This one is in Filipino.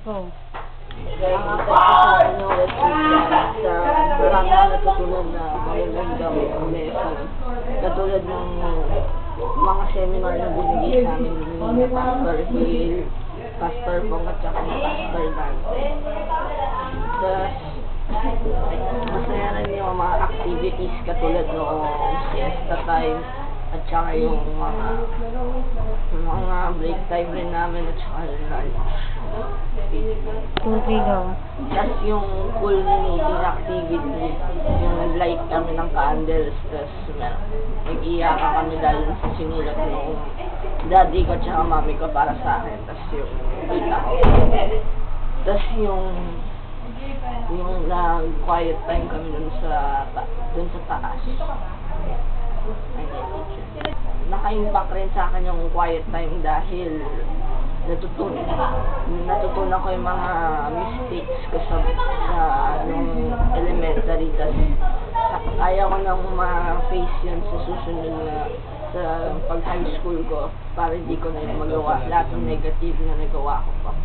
Oh. Ang apel ko sa akin yung website sa marami na natutunan na magagandang lesson. Katulad ng mga seminar na binigay sa amin ni Pastor Hill, Pastor Bong at saka ni Pastor Dante. Tapos, masaya rin yung mga activities katulad ng siesta time at saka yung mga break time rin namin at saka lunch. Tutrigaw. Tapos yung culminating activity, yung nag-light kami ng candles, tapos nag-iyakan kami dahil sa sinulat ng daddy ko at saka mami ko para sa akin, tapos yung tita ko. Tapos yung quiet time kami dun sa taas. Naka-impact rin sa akin yung quiet time dahil natutunan ko yung mga mistakes ko sa nung elementary. Tapos kaya ko nang ma-face yun sa susunod na sa pag-high school ko para hindi ko na yung magawa lahat ng negative na nagawa ko pa.